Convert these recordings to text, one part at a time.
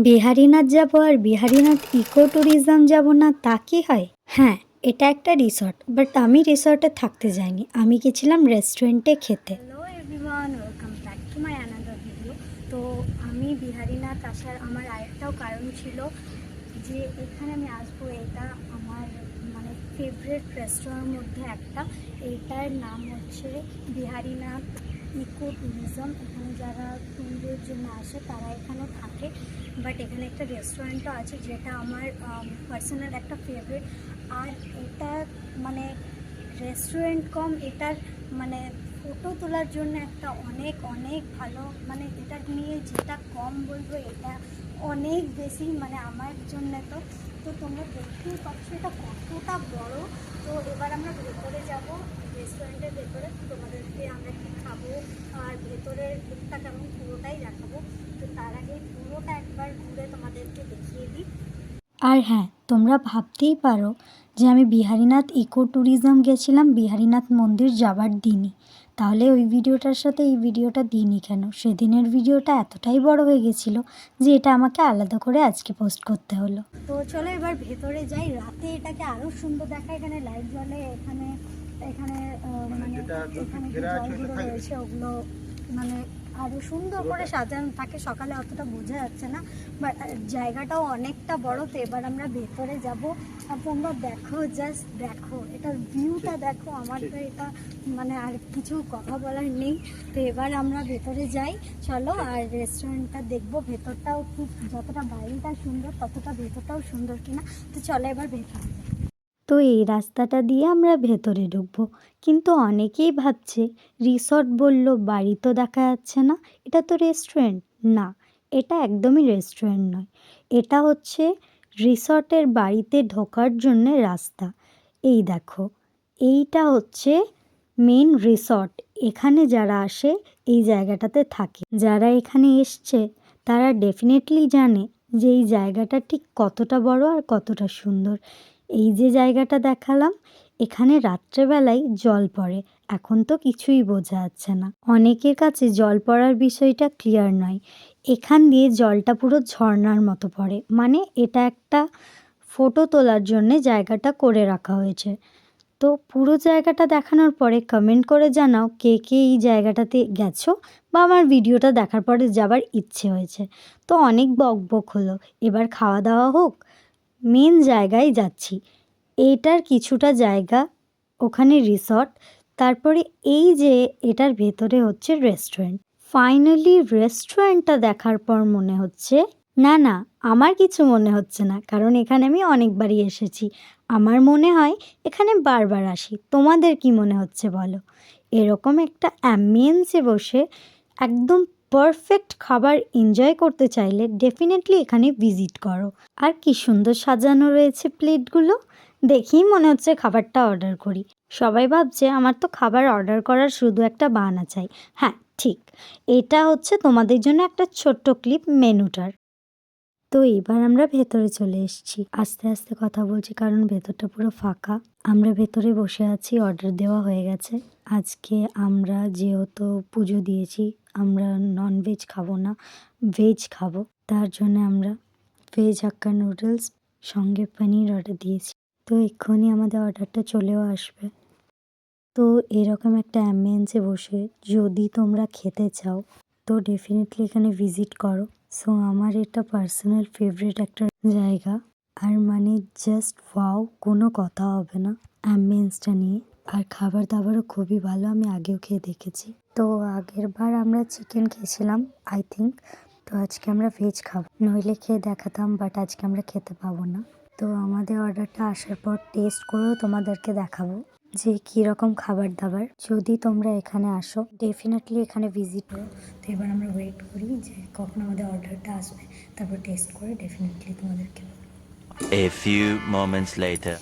বিহারীনাথ যাব আর Biharinath eco tourism যাব না তা কি হয়? হ্যাঁ, এটা একটা রিসর্ট, বাট আমি রিসর্টে থাকতে যাইনি, আমি গেছিলাম রেস্টুরেন্টে খেতে। Hello everyone, welcome back to my another video. তো আমি বিহারীনাথ আসার আমার আরেকটাও কারণ ছিল যে এখানে আমি আসবো। এটা আমার মানে ফেভারিট রেস্টুরেন্টের মধ্যে একটা। এইটার নাম হচ্ছে বিহারীনাথ ইকো ট্যুরিজম। এখানে যারা ট্যুরের জন্য আসে তারা এখানে থাকে, বাট এখানে একটা রেস্টুরেন্টও আছে যেটা আমার পার্সোনাল একটা ফেভারিট। আর এটা মানে রেস্টুরেন্ট কম, এটার মানে ফটো তোলার জন্য একটা অনেক অনেক ভালো, মানে এটা নিয়ে যেটা কম বলবো এটা অনেক বেশি মানে আমার জন্য। তো তো তোমরা দেখতেই পাচ্ছ এটা কতটা বড়। তো এবার আমরা ভেতরে যাব, রেস্টুরেন্টের ভেতরে তোমাদেরকে আমরা কি খাবো আর ভেতরের দিকটা কেমন পুরোটাই দেখাবো। তো তার আগে পুরোটা একবার ঘুরে তোমাদেরকে দেখিয়ে দিই। আর হ্যাঁ, তোমরা ভাবতেই পারো যে আমি বিহারীনাথ ইকো ট্যুরিজম গেছিলাম বিহারীনাথ মন্দির যাবার দিনই, তাহলে ওই ভিডিওটার সাথে এই ভিডিওটা দিইনি কেন? সেদিনের ভিডিওটা এতটাই বড় হয়ে গেছিলো যে এটা আমাকে আলাদা করে আজকে পোস্ট করতে হলো। তো চলো এবার ভেতরে যাই, রাতে এটাকে আরও সুন্দর দেখায়। এখানে লাইট জ্বলে, এখানে এখানে মানে এখানে যে জলগুলো রয়েছে ওগুলো মানে আরও সুন্দর করে সাজানো থাকে। সকালে অতটা বোঝা যাচ্ছে না, বাট জায়গাটাও অনেকটা বড়। তো এবার আমরা ভেতরে যাব আর তোমরা দেখো, জাস্ট দেখো এটার ভিউটা দেখো। আমার তো এটা মানে আর কিছু কথা বলার নেই। তো এবার আমরা ভেতরে যাই, চলো। আর রেস্টুরেন্টটা দেখবো, ভেতরটাও খুব, যতটা বাইরেটা সুন্দর ততটা ভেতরটাও সুন্দর কিনা। তো চলো এবার ভেতরে যাই। তো এই রাস্তাটা দিয়ে আমরা ভেতরে ঢুকবো, কিন্তু অনেকেই ভাবছে রিসর্ট বললো, বাড়ি তো দেখা যাচ্ছে না, এটা তো রেস্টুরেন্ট না। এটা একদমই রেস্টুরেন্ট নয়, এটা হচ্ছে রিসর্টের বাড়িতে ঢোকার জন্যে রাস্তা। এই দেখো, এইটা হচ্ছে মেন রিসর্ট। এখানে যারা আসে এই জায়গাটাতে থাকে, যারা এখানে এসছে তারা ডেফিনেটলি জানে যে এই জায়গাটা ঠিক কতটা বড় আর কতটা সুন্দর। এই যে জায়গাটা দেখালাম, এখানে রাত্রেবেলায় জল পড়ে, এখন তো কিছুই বোঝা যাচ্ছে না। অনেকের কাছে জল পড়ার বিষয়টা ক্লিয়ার নয়। এখান দিয়ে জলটা পুরো ঝর্ণার মতো পড়ে, মানে এটা একটা ফটো তোলার জন্যে জায়গাটা করে রাখা হয়েছে। তো পুরো জায়গাটা দেখানোর পরে কমেন্ট করে জানাও কে কে এই জায়গাটাতে গেছো বা আমার ভিডিওটা দেখার পরে যাবার ইচ্ছে হয়েছে। তো অনেক বকবক হলো, এবার খাওয়া দাওয়া হোক। মেন জায়গায় যাচ্ছি, এইটার কিছুটা জায়গা ওখানে রিসর্ট, তারপরে এই যে এটার ভেতরে হচ্ছে রেস্টুরেন্ট। ফাইনালি রেস্টুরেন্টটা দেখার পর মনে হচ্ছে না না, আমার কিছু মনে হচ্ছে না, কারণ এখানে আমি অনেকবারই এসেছি। আমার মনে হয় এখানে বারবার আসি। তোমাদের কি মনে হচ্ছে বলো? এরকম একটা অ্যাম্বিয়েন্সে বসে একদম পারফেক্ট খাবার এনজয় করতে চাইলে ডেফিনেটলি এখানে ভিজিট করো। আর কি সুন্দর সাজানো রয়েছে প্লেটগুলো, দেখেই মনে হচ্ছে খাবারটা অর্ডার করি। সবাই ভাবছে আমার তো খাবার অর্ডার করার শুধু একটা বাহানা চাই। হ্যাঁ ঠিক, এটা হচ্ছে তোমাদের জন্য একটা ছোট্ট ক্লিপ মেনুটার। তো এবার আমরা ভেতরে চলে এসেছি, আস্তে আস্তে কথা বলছি কারণ ভেতরটা পুরো ফাঁকা। আমরা ভেতরে বসে আছি, অর্ডার দেওয়া হয়ে গেছে। আজকে আমরা যেহেতু পুজো দিয়েছি, আমরা ননভেজ খাবো না, ভেজ খাবো। তার জন্য আমরা ভেজ হাক্কা নুডলস সঙ্গে পনির অর্ডার দিয়েছি। তো এক্ষুনি আমাদের অর্ডারটা চলেও আসবে। তো এরকম একটা অ্যাম্বিয়েন্সে বসে যদি তোমরা খেতে চাও তো ডেফিনেটলি এখানে ভিজিট করো। সো আমার এটা পার্সোনাল ফেভারিট একটা জায়গা। আর মানে জাস্ট ওয়াও, কোনো কথা হবে না অ্যাম্বিয়েন্সটা নিয়ে। আর খাবার দাবারও খুবই ভালো, আমি আগেও খেয়ে দেখেছি। তো আগের বার আমরা চিকেন খেয়েছিলাম আই থিঙ্ক, তো আজকে আমরা ভেজ খাবো। নইলে খেয়ে দেখাতাম, বাট আজকে আমরা খেতে পাবো না। তো আমাদের অর্ডারটা আসার পর টেস্ট করেও তোমাদেরকে দেখাবো যে কীরকম খাবার দাবার। যদি তোমরা এখানে আসো ডেফিনেটলি এখানে ভিজিট করো। তো এবার আমরা ওয়েট করি যে কখন আমাদের অর্ডারটা আসবে, তারপর টেস্ট করে ডেফিনেটলি তোমাদেরকে বলবো। A few moments later.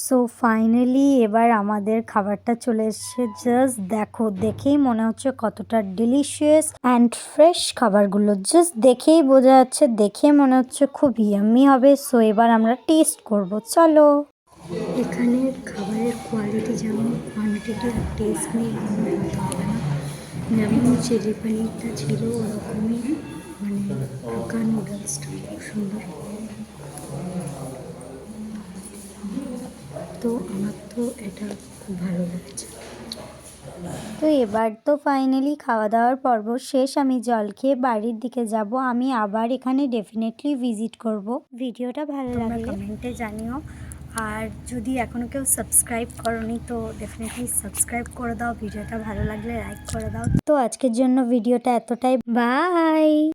So finally এবার আমাদের খাবারটা চলে এসেছে। জাস্ট দেখো, দেখেই মনে হচ্ছে কতটা ডিলিশিয়াস অ্যান্ড ফ্রেশ খাবারগুলো। জাস্ট দেখেই বোঝা যাচ্ছে, দেখে মনে হচ্ছে খুব ইয়াম্মি হবে। সো এবার আমরা টেস্ট করব, চলো। এখানে খাবারের কোয়ালিটি যেমন, কোয়ান্টিটি আর টেস্ট নিয়ে কোনো কথা হবে না। যেমন চিলি পনিরটা ছিল ওরকমই, মানে হাক্কা নুডলসটা খুব সুন্দর। তো আমার তো এটা খুব ভালো লেগেছে। তো এবার তো ফাইনালি খাওয়া দাওয়ার পর্ব শেষ। আমি জল খেয়ে বাড়ির দিকে যাব। আমি আবার এখানে ডেফিনেটলি ভিজিট করব। ভিডিওটা ভালো লাগলে কমেন্টে জানিও। আর যদি এখনও কেউ সাবস্ক্রাইব করনি তো ডেফিনেটলি সাবস্ক্রাইব করে দাও। ভিডিওটা ভালো লাগলে লাইক করে দাও। তো আজকের জন্য ভিডিওটা এতটাই। বাই।